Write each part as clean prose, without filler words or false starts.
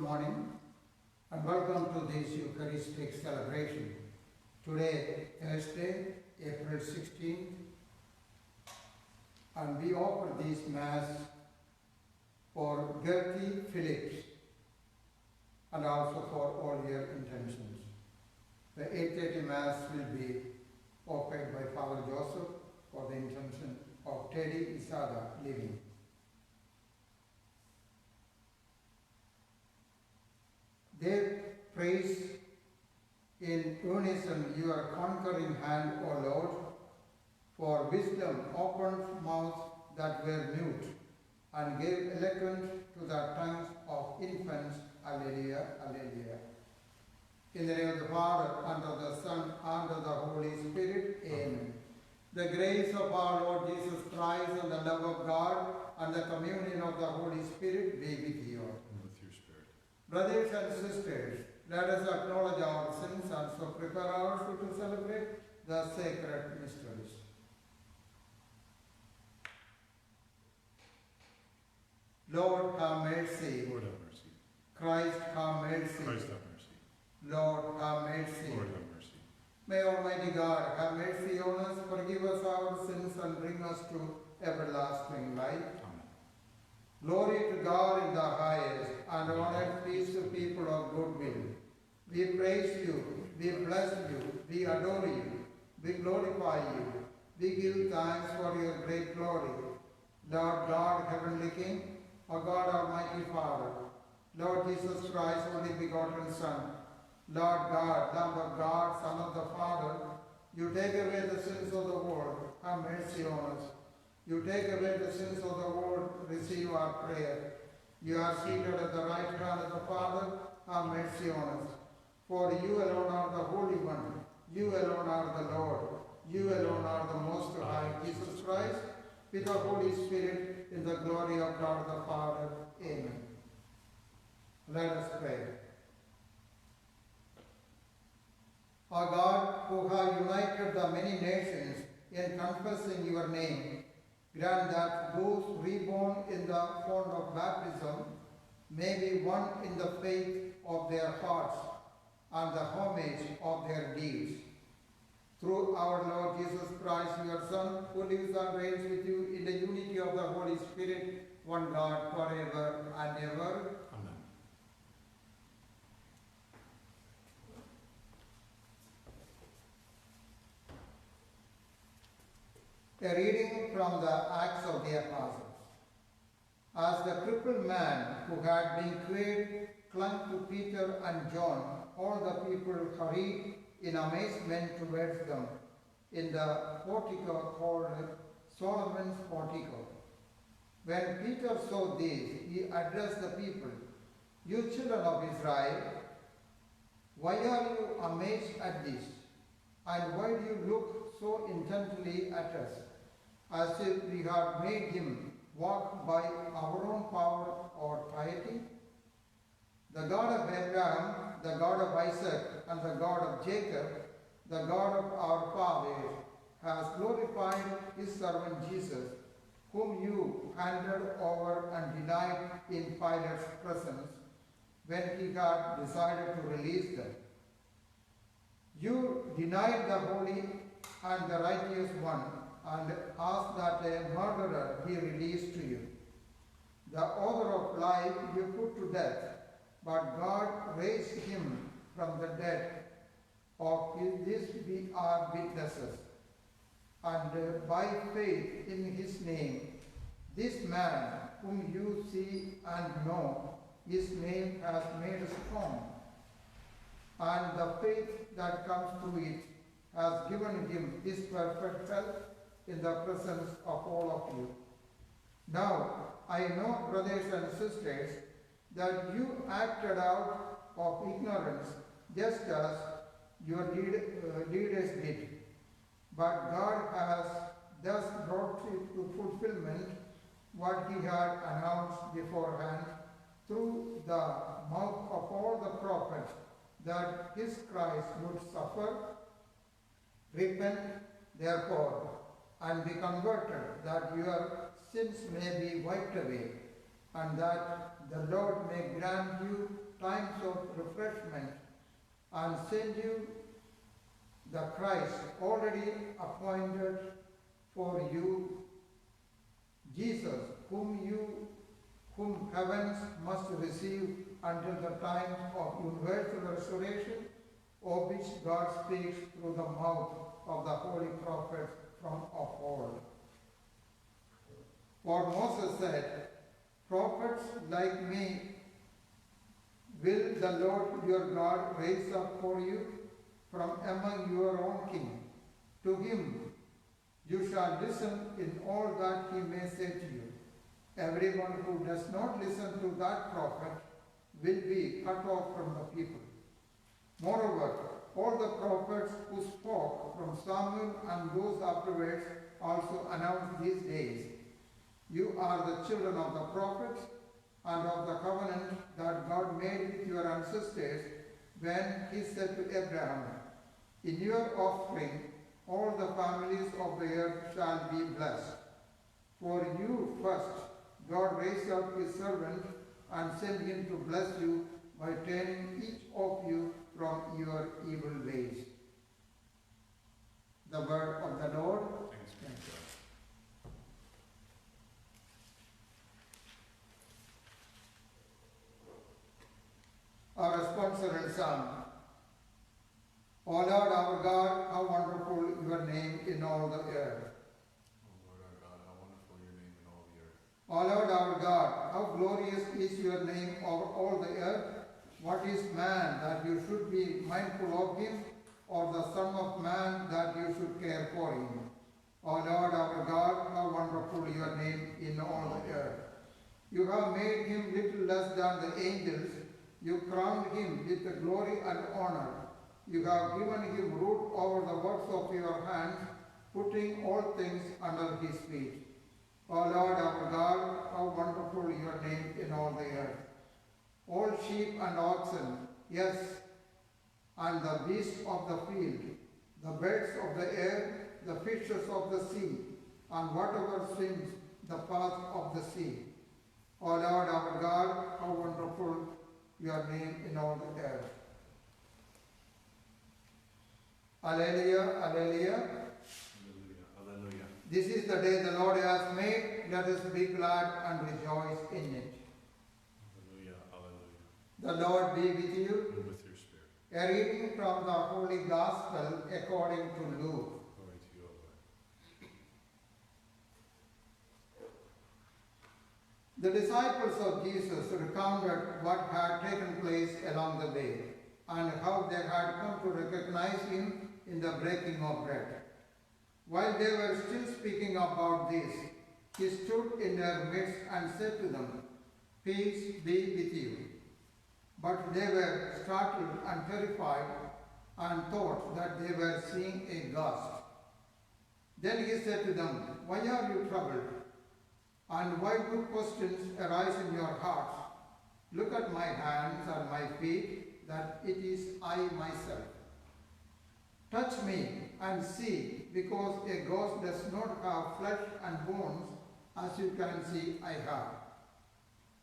morning and welcome to this Eucharistic celebration. Today, Thursday, April 16th, and we offer this Mass for Gertie Phillips and also for all your intentions. The 8:30 Mass will be offered by Father Joseph for the intention of Teddy Isada living. They praise in unison your conquering hand, O Lord, for wisdom opened mouths that were mute and gave eloquence to the tongues of infants. Alleluia, alleluia. In the name of the Father, and of the Son, and of the Holy Spirit. Amen. The grace of our Lord Jesus Christ and the love of God and the communion of the Holy Spirit be with you. And with your spirit. Brothers and sisters, let us acknowledge our sins and so prepare ourselves to celebrate the sacred mysteries. Lord, have mercy. Lord, have mercy. Christ, have mercy. Christ, have mercy. Lord, have mercy. Lord, have mercy. May Almighty God have mercy on us, forgive us our sins, and bring us to everlasting life. Amen. Glory to God in the highest, and on earth peace to people of good will. We praise you, we bless you, we adore you, we glorify you, we give thanks for your great glory. Lord God, Heavenly King, O God, Almighty Father, Lord Jesus Christ, only begotten Son, Lord God, Lamb of God, Son of the Father, you take away the sins of the world, have mercy on us. You take away the sins of the world, receive our prayer. You are seated at the right hand of the Father, have mercy on us. For you alone are the Holy One, you alone are the Lord, you alone are the Most High, Jesus Christ, with the Holy Spirit, in the glory of God the Father. Amen. Let us pray. O God, who have united the many nations in confessing your name, grant that those reborn in the font of baptism may be one in the faith of their hearts and the homage of their deeds. Through our Lord Jesus Christ, your Son, who lives and reigns with you in the unity of the Holy Spirit, one God, forever and ever. Amen. A reading from the Acts of the Apostles. As the crippled man who had been cured clung to Peter and John, all the people hurried in amazement towards them in the portico called Solomon's portico. When Peter saw this, he addressed the people, "You children of Israel, why are you amazed at this? And why do you look so intently at us, as if we had made him walk by our own power or piety? The God of Abraham, the God of Isaac, and the God of Jacob, the God of our fathers, has glorified his servant Jesus, whom you handed over and denied in Pilate's presence when he had decided to release them. You denied the Holy and the Righteous One and asked that a murderer be released to you. The author of life you put to death, but God raised him from the dead. Of this we are witnesses. And by faith in his name, this man whom you see and know, his name has made strong. And the faith that comes through it has given him his perfect health in the presence of all of you. Now, I know, brothers and sisters, that you acted out of ignorance, just as your leaders did. But God has thus brought to fulfillment what he had announced beforehand through the mouth of all the prophets, that his Christ would suffer. Repent, therefore, and be converted, that your sins may be wiped away, and that the Lord may grant you times of refreshment and send you the Christ already appointed for you, Jesus, whom heavens must receive until the time of universal restoration, of which God speaks through the mouth of the holy prophets from of old. For Moses said, prophets like me will the Lord your God raise up for you from among your own kin. To him you shall listen in all that he may say to you. Everyone who does not listen to that prophet will be cut off from the people. Moreover, all the prophets who spoke from Samuel and those afterwards also announced these days. You are the children of the prophets and of the covenant that God made with your ancestors when he said to Abraham, in your offspring all the families of the earth shall be blessed. For you first God raised up his servant and sent him to bless you by turning each of you from your evil ways. The word of the Lord. Thanks be to God. Our responsorial psalm. O Lord our God, how wonderful your name in all the earth. O Lord our God, how wonderful your name in all the earth. O Lord our God, how glorious is your name over all the earth. What is man that you should be mindful of him, or the Son of Man that you should care for him? O Lord our God, how wonderful your name in all the earth. You have made him little less than the angels. You crowned him with the glory and honor. You have given him root over the works of your hands, putting all things under his feet. O Lord our God, how wonderful your name in all the earth. All sheep and oxen, yes, and the beasts of the field, the birds of the air, the fishes of the sea, and whatever swims the path of the sea. O Lord our God, how wonderful your name in all the earth. Alleluia, alleluia. Hallelujah, hallelujah. This is the day the Lord has made. Let us be glad and rejoice in it. Hallelujah, hallelujah. The Lord be with you. And with your spirit. A reading from the Holy Gospel according to Luke. Glory to you, O Lord. The disciples of Jesus recounted what had taken place along the way and how they had come to recognize him in the breaking of bread. While they were still speaking about this, he stood in their midst and said to them, peace be with you. But they were startled and terrified and thought that they were seeing a ghost. Then he said to them, why are you troubled? And why do questions arise in your hearts? Look at my hands and my feet, that it is I myself. Touch me and see, because a ghost does not have flesh and bones, as you can see I have.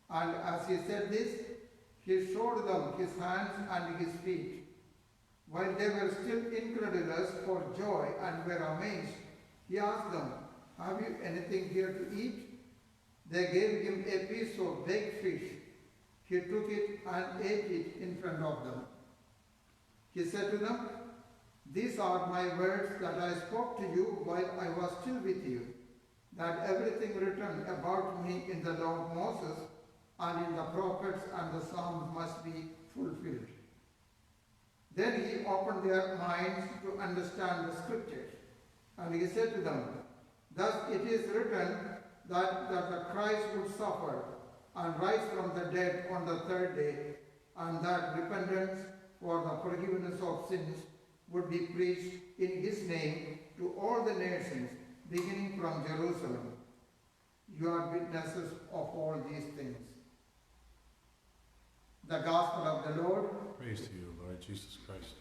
And as he said this, he showed them his hands and his feet. While they were still incredulous for joy and were amazed, he asked them, have you anything here to eat? They gave him a piece of baked fish. He took it and ate it in front of them. He said to them, these are my words that I spoke to you while I was still with you, that everything written about me in the law of Moses and in the prophets and the Psalms must be fulfilled. Then he opened their minds to understand the scriptures. And he said to them, thus it is written that the Christ would suffer and rise from the dead on the third day, and that repentance for the forgiveness of sins would be preached in his name to all the nations, beginning from Jerusalem. You are witnesses of all these things. The Gospel of the Lord. Praise to you, Lord Jesus Christ.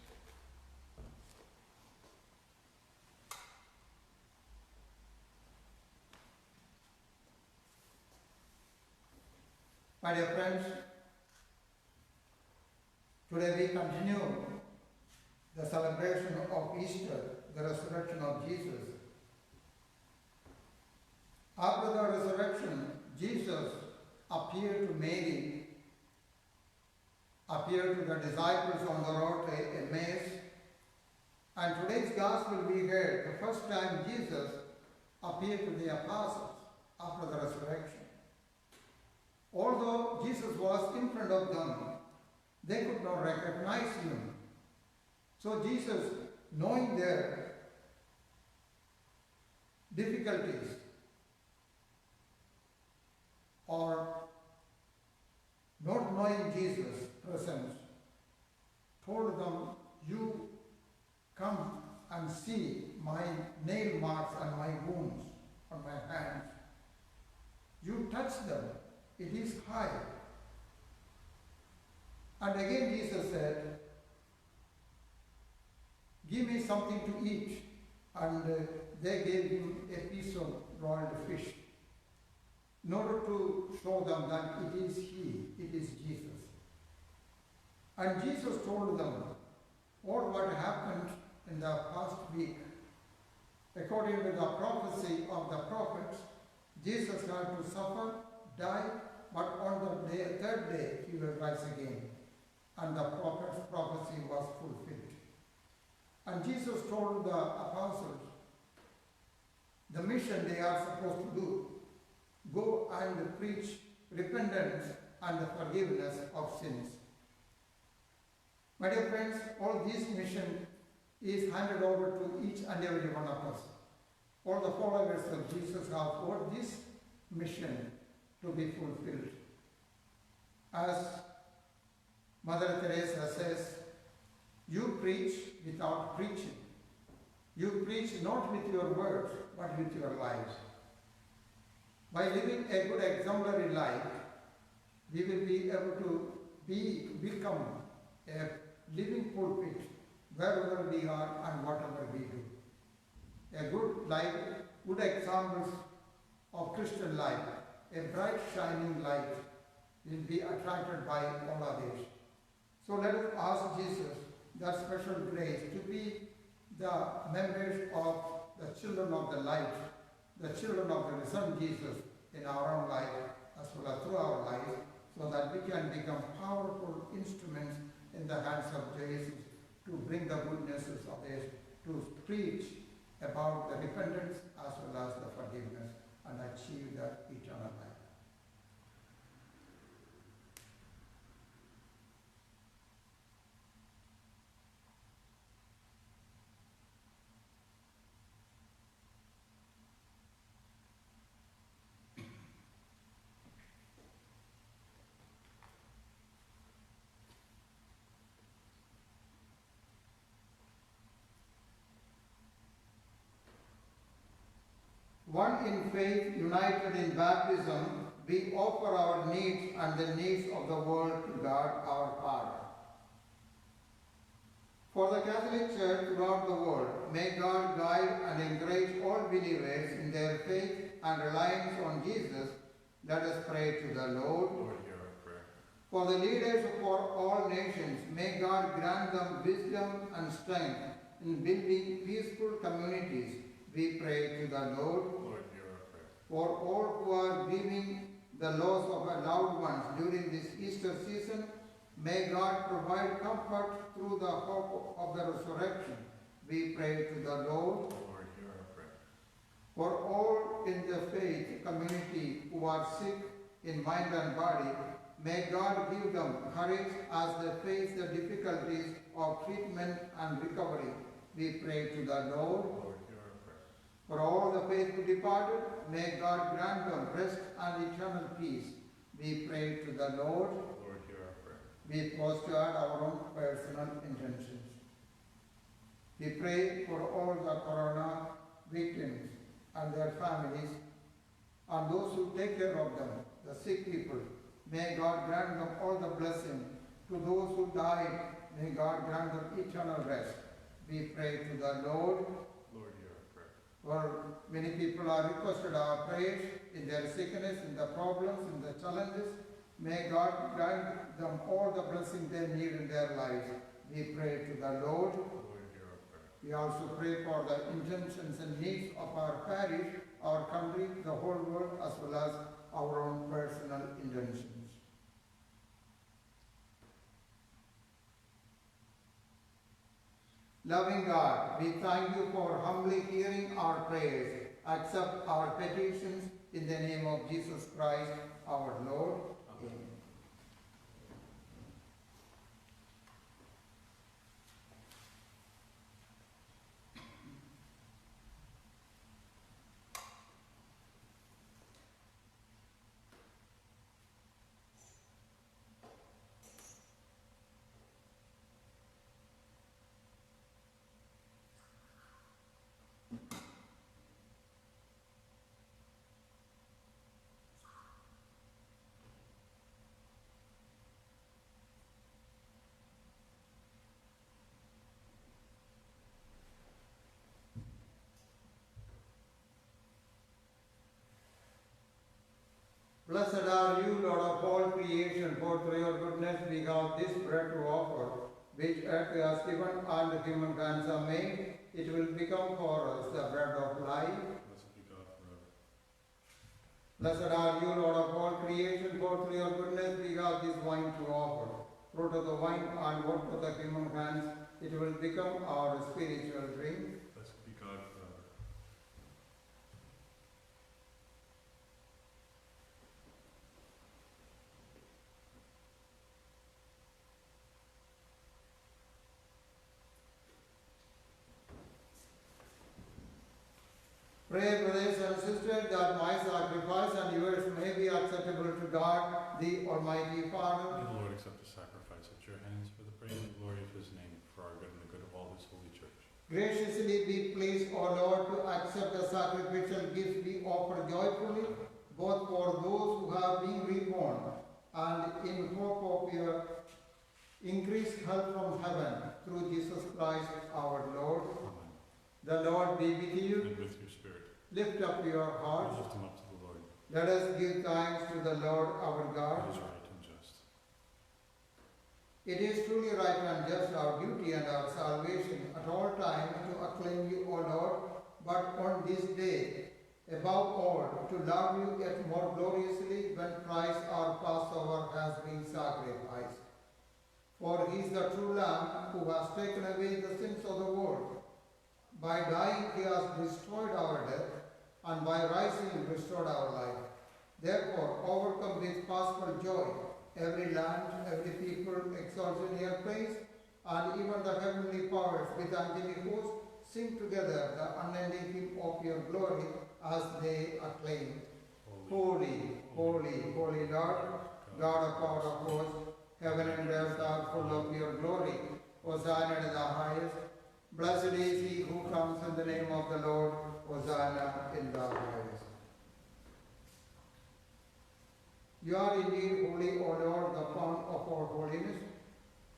My dear friends, Today we continue the celebration of Easter, the resurrection of Jesus. After the resurrection, Jesus appeared to Mary, appeared to the disciples on the road to Emmaus. And today's gospel we heard the first time Jesus appeared to the apostles after the resurrection. Although Jesus was in front of them, they could not recognize him. So Jesus, knowing their difficulties or not knowing Jesus' presence, told them, "You come and see my nail marks and my wounds on my hands. You touch them, it is high." And again Jesus said, "Give me something to eat." And they gave him a piece of broiled fish, in order to show them that it is he, it is Jesus. And Jesus told them all what happened in the past week. According to the prophecy of the prophets, Jesus had to suffer, die, but on the third day he will rise again. And the prophet's prophecy was fulfilled. And Jesus told the apostles the mission they are supposed to do: go and preach repentance and the forgiveness of sins. My dear friends, all this mission is handed over to each and every one of us. All the followers of Jesus have got this mission to be fulfilled. As Mother Teresa says, you preach without preaching. You preach not with your words, but with your lives. By living a good exemplary life, we will be able to become a living pulpit wherever we are and whatever we do. A good life, good examples of Christian life, a bright shining light will be attracted by all others. So let us ask Jesus that special grace to be the members of the children of the light, the children of the risen Jesus in our own life as well as through our lives, so that we can become powerful instruments in the hands of Jesus to bring the good news of this, to preach about the repentance as well as the forgiveness and achieve that eternal life. One in faith, united in baptism, we offer our needs and the needs of the world to God our Father. For the Catholic Church throughout the world, may God guide and encourage all believers in their faith and reliance on Jesus. Let us pray to the Lord. Lord, hear our prayer. For the leaders of all nations, may God grant them wisdom and strength in building peaceful communities. We pray to the Lord. Lord, hear our prayer. For all who are grieving the loss of our loved ones during this Easter season, may God provide comfort through the hope of the resurrection. We pray to the Lord. Lord, hear our prayer. For all in the faith community who are sick in mind and body, may God give them courage as they face the difficulties of treatment and recovery. We pray to the Lord. Lord, hear our prayer. For all the faithful departed, may God grant them rest and eternal peace. We pray to the Lord. Lord, hear our prayer. We pause to add our own personal intentions. We pray for all the corona victims and their families and those who take care of them, the sick people. May God grant them all the blessing. To those who died, may God grant them eternal rest. We pray to the Lord. Lord, hear our prayer. For many people are requested our prayers in their sickness, in the problems, in the challenges. May God grant them all the blessing they need in their lives. We pray to the Lord. Lord, hear our prayer. We also pray for the intentions and needs of our parish, our country, the whole world, as well as our own personal intentions. Loving God, we thank you for humbly hearing our prayers. Accept our petitions in the name of Jesus Christ, our Lord. Amen. Blessed are you, Lord of all creation, for through your goodness we have this bread to offer, which earth has given and human hands have made. It will become for us the bread of life. Blessed be God forever. Blessed are you, Lord of all creation, for through your goodness we have this wine to offer. Fruit of the vine and work of the human hands, it will become our spiritual drink. Blessed be God forever. Pray, brothers and sisters, that my sacrifice and yours may be acceptable to God, the Almighty Father. May the Lord accept the sacrifice at your hands for the praise and glory of his name, for our good and the good of all his holy church. Graciously be pleased, O Lord, to accept the sacrificial gifts we offer joyfully, both for those who have been reborn and in hope of your increased help from heaven through Jesus Christ our Lord. Amen. The Lord be with you. And with your spirit. Lift up your We hearts. lift him up to the Lord. Let us give thanks to the Lord our God. It is right and just. It is truly right and just, our duty and our salvation at all times to acclaim you, O Lord, but on this day, above all, to love you yet more gloriously when Christ our Passover has been sacrificed. For he is the true Lamb who has taken away the sins of the world. By dying he has destroyed our death, and by rising restored our life. Therefore, overcome with paschal joy, every land, every people exalts in your praise, and even the heavenly powers with angelic hosts sing together the unending hymn of your glory as they acclaim. Holy, holy, holy Lord, God of power of hosts, heaven and earth are full of your glory. Hosanna in the highest. Blessed is he who comes in the name of the Lord. Hosanna in the highest. You are indeed holy, O Lord, the fount of our holiness.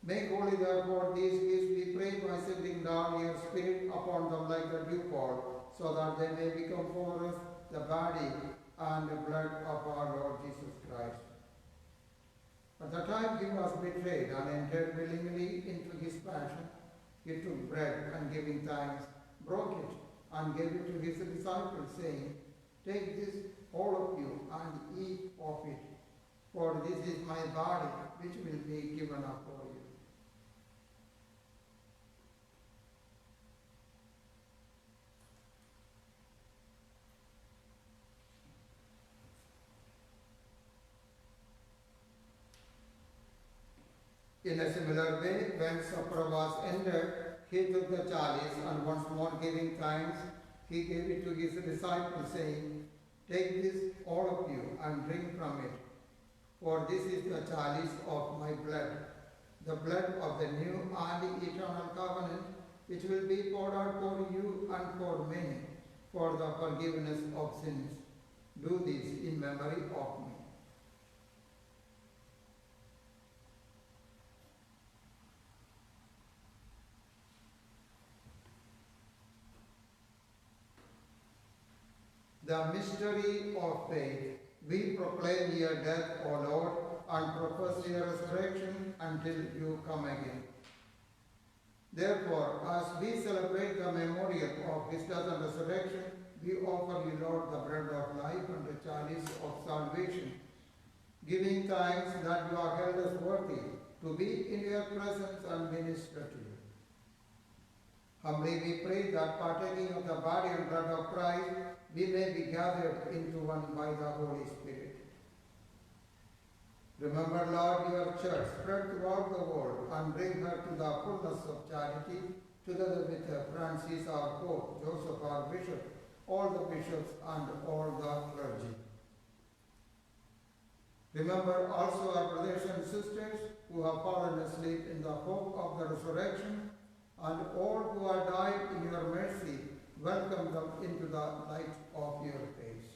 Make holy, therefore, these gifts, we pray, by sending down your Spirit upon them like a dewfall, so that they may become for us the body and the blood of our Lord Jesus Christ. At the time he was betrayed and entered willingly into his passion, he took bread and giving thanks, broke it and gave it to his disciples, saying, "Take this, all of you, and eat of it, for this is my body, which will be given up for you." In a similar way, when supper was ended, he took the chalice, and once more giving thanks, he gave it to his disciples, saying, "Take this, all of you, and drink from it. For this is the chalice of my blood, the blood of the new and eternal covenant, which will be poured out for you and for many, for the forgiveness of sins. Do this in memory of me." The mystery of faith. We proclaim your death, O Lord, and profess your resurrection until you come again. Therefore, as we celebrate the memorial of his death and resurrection, we offer you, Lord, the bread of life and the chalice of salvation, giving thanks that you have held us worthy to be in your presence and minister to you. Humbly we pray that partaking of the body and blood of Christ, we may be gathered into one by the Holy Spirit. Remember, Lord, your church spread throughout the world and bring her to the fullness of charity, together with Francis our Pope, Joseph our Bishop, all the bishops and all the clergy. Remember also our brothers and sisters who have fallen asleep in the hope of the resurrection, and all who have died in your mercy, welcome them into the light of your face.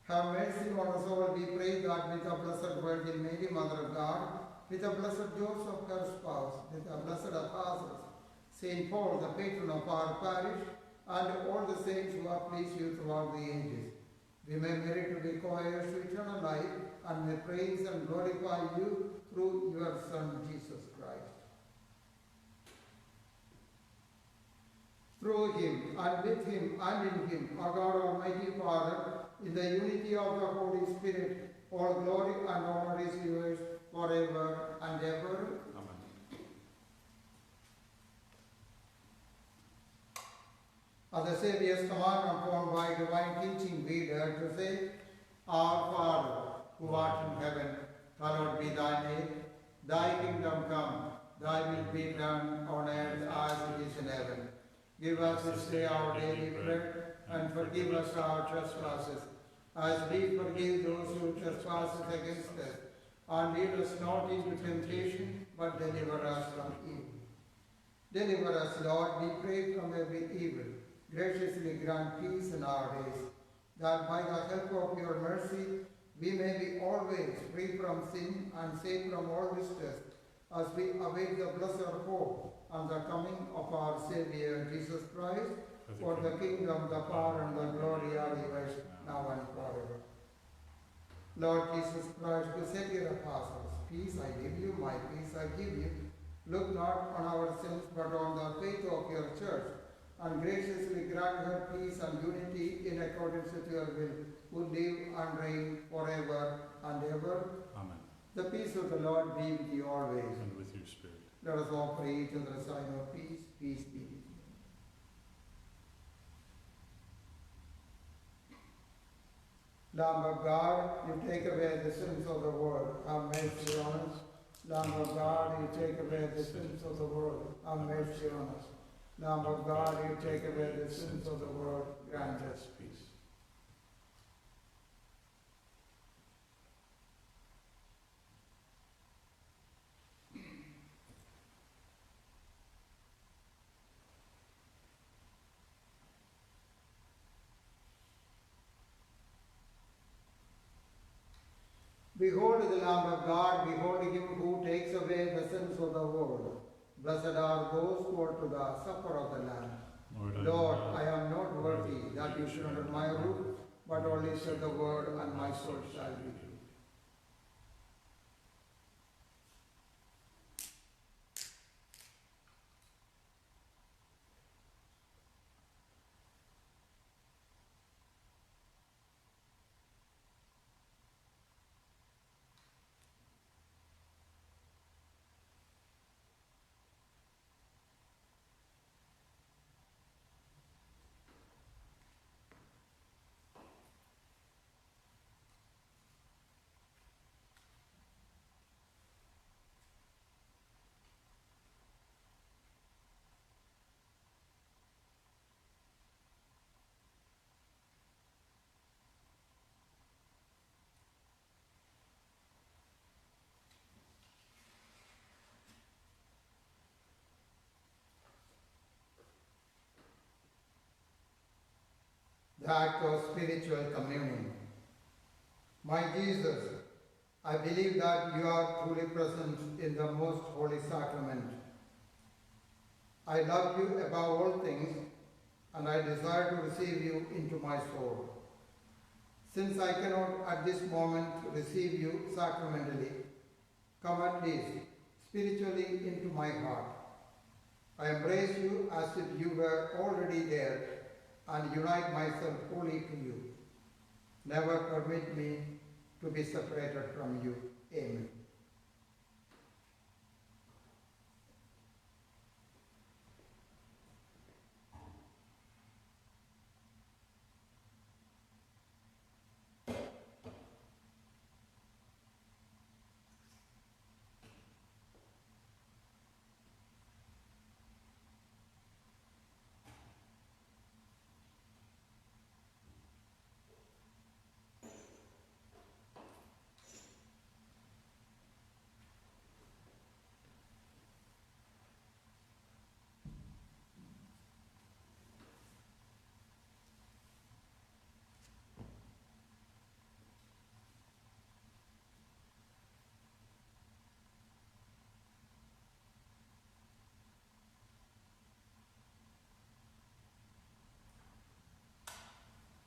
Have mercy on us all, we pray, that with the Blessed Virgin Mary, Mother of God, with the Blessed Joseph, her spouse, with the Blessed Apostles, Saint Paul, the patron of our parish, and all the saints who have pleased you throughout the ages, we may merit to be co-heirs to eternal life, and may praise and glorify you through your Son, Jesus Christ. Through him, and with him, and in him, our God Almighty Father, in the unity of the Holy Spirit, all glory and honor is yours forever and ever. Amen. As the Saviour's command upon by divine teaching, we dare to say, Our Father, who art in heaven, hallowed be thy name. Thy kingdom come, thy will be done on earth as it is in heaven. Give us this day our daily bread, and forgive us our trespasses, as we forgive those who trespass against us. And lead us not into temptation, but deliver us from evil. Deliver us, Lord, we pray, from every evil. Graciously grant peace in our days, that by the help of your mercy we may be always free from sin and safe from all distress, as we await the blessed hope and the coming of our Saviour Jesus Christ. For the kingdom, the power, and the glory are yours, now and forever. Lord Jesus Christ, who said to your apostles, Peace I give you, my peace I give you, look not on our sins, but on the faith of your church, and graciously grant her peace and unity in accordance with your will, who live and reign forever and ever. Amen. The peace of the Lord be with you always. And with your spirit. Let us offer each other a sign of peace. Peace be with you. Lamb of God, you take away the sins of the world. Have mercy on us. Lamb of God, you take away the sins of the world. Have mercy on us. Lamb of God, you take away the sins of the world. Grant us peace. Behold the Lamb of God, behold him who takes away the sins of the world. Blessed are those who are to the supper of the Lamb. Lord, I am not worthy that you should under my roof, but only say the word, and my soul shall be healed. The act of spiritual communion. My Jesus, I believe that you are truly present in the most holy sacrament. I love you above all things, and I desire to receive you into my soul. Since I cannot at this moment receive you sacramentally, come at least spiritually into my heart. I embrace you as if you were already there and unite myself fully to you. Never permit me to be separated from you. Amen.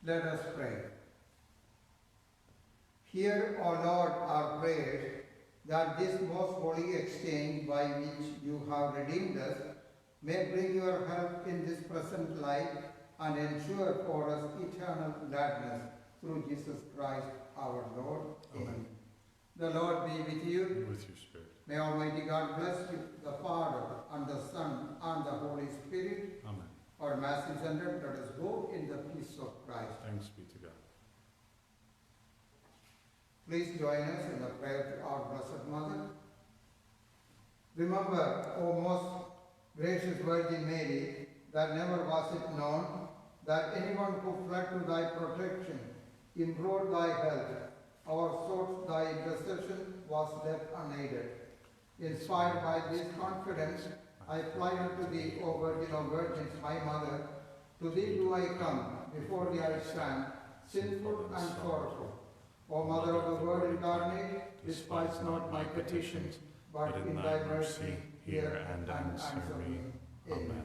Let us pray. Hear, O Lord, our prayers, that this most holy exchange by which you have redeemed us may bring your help in this present life and ensure for us eternal gladness through Jesus Christ our Lord. Amen. The Lord be with you. And with your spirit. May Almighty God bless you, the Father, and the Son, and the Holy Spirit. Amen. Our Mass is ended. Let us go in the peace of Christ. Thanks be to God. Please join us in the prayer to our Blessed Mother. Remember, O most gracious Virgin Mary, that never was it known that anyone who fled to thy protection, implored thy help, or sought thy intercession was left unaided. Inspired by this confidence, I fly unto thee, O Virgin of Virgins, my Mother. To thee do I come, before thee I stand, sinful and sorrowful. O Mother of the Word incarnate, despise not my petitions, but in thy mercy hear and answer me. Amen.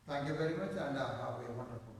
Thank you very much, and have a wonderful